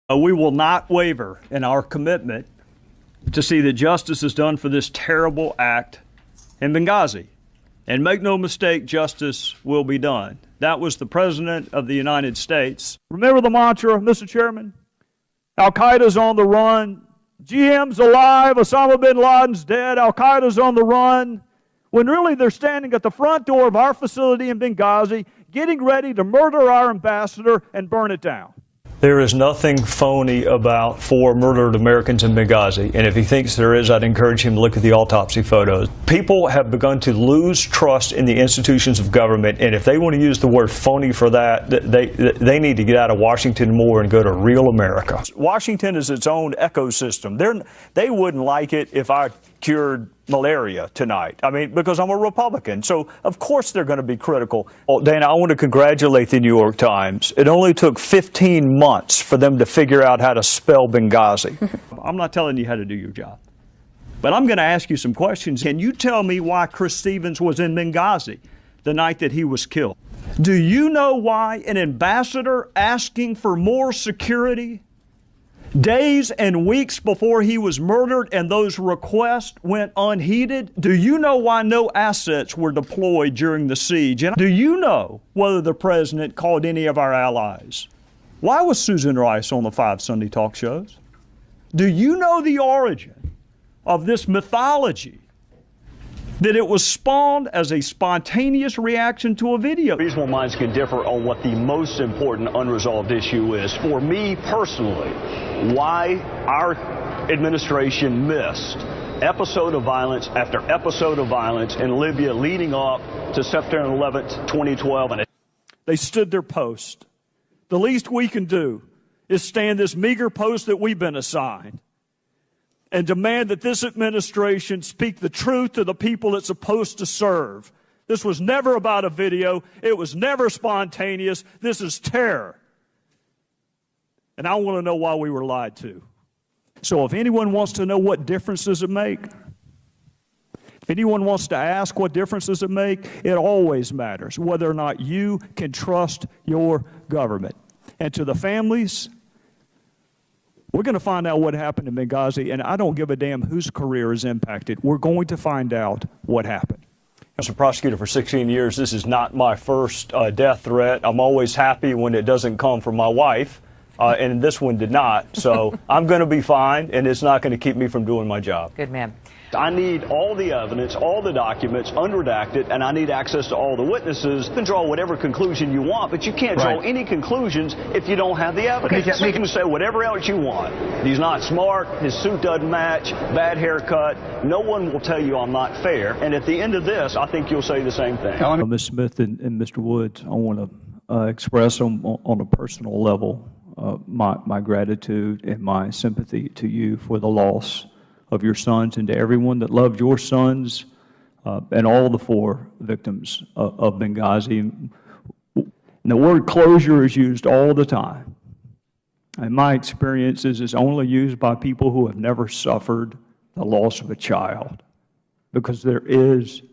We will not waver in our commitment to see that justice is done for this terrible act in Benghazi. And make no mistake, justice will be done. That was the President of the United States. Remember the mantra, Mr. Chairman? Al-Qaeda's on the run. GM's alive. Osama bin Laden's dead. Al-Qaeda's on the run. When really they're standing at the front door of our facility in Benghazi, getting ready to murder our ambassador and burn it down. There is nothing phony about 4 murdered Americans in Benghazi, and if he thinks there is, I'd encourage him to look at the autopsy photos. People have begun to lose trust in the institutions of government, and if they want to use the word phony for that, they need to get out of Washington more and go to real America. Washington is its own ecosystem. They wouldn't like it if I cured malaria tonight. I mean, because I'm a Republican. So, of course, they're going to be critical. Well, Dana, I want to congratulate the New York Times. It only took 15 months for them to figure out how to spell Benghazi. I'm not telling you how to do your job, but I'm going to ask you some questions. Can you tell me why Chris Stevens was in Benghazi the night that he was killed? Do you know why an ambassador asking for more security days and weeks before he was murdered and those requests went unheeded? Do you know why no assets were deployed during the siege? And do you know whether the president called any of our allies? Why was Susan Rice on the 5 Sunday talk shows? Do you know the origin of this mythology? That it was spawned as a spontaneous reaction to a video. Reasonable minds can differ on what the most important unresolved issue is. For me personally, why our administration missed episode of violence after episode of violence in Libya leading up to September 11th, 2012. They stood their post. The least we can do is stand this meager post that we've been assigned and demand that this administration speak the truth to the people it's supposed to serve. This was never about a video. It was never spontaneous. This is terror. And I want to know why we were lied to. So if anyone wants to know what difference does it make, if anyone wants to ask what difference does it make, it always matters whether or not you can trust your government. And to the families, we're going to find out what happened in Benghazi, and I don't give a damn whose career is impacted. We're going to find out what happened. As a prosecutor for 16 years, this is not my first death threat. I'm always happy when it doesn't come from my wife, and this one did not. So I'm going to be fine, and it's not going to keep me from doing my job. Good man. I need all the evidence, all the documents, unredacted, and I need access to all the witnesses. You can draw whatever conclusion you want, but you can't draw any conclusions if you don't have the evidence. You can say whatever else you want. He's not smart, his suit doesn't match, bad haircut. No one will tell you I'm not fair. And at the end of this, I think you'll say the same thing. Ms. Smith and Mr. Woods, I want to express on a personal level my gratitude and my sympathy to you for the loss of your sons, and to everyone that loved your sons and all the 4 victims of Benghazi. And the word closure is used all the time. In my experiences, it's only used by people who have never suffered the loss of a child, because there is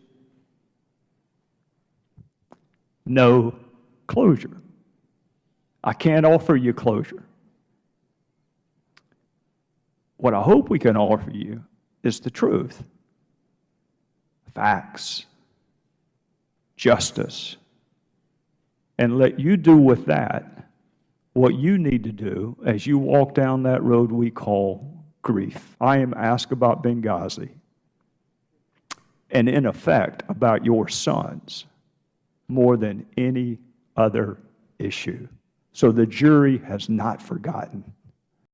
no closure. I can't offer you closure. What I hope we can offer you is the truth, facts, justice, and let you do with that what you need to do as you walk down that road we call grief. I am asked about Benghazi and, in effect, about your sons more than any other issue. So the jury has not forgotten.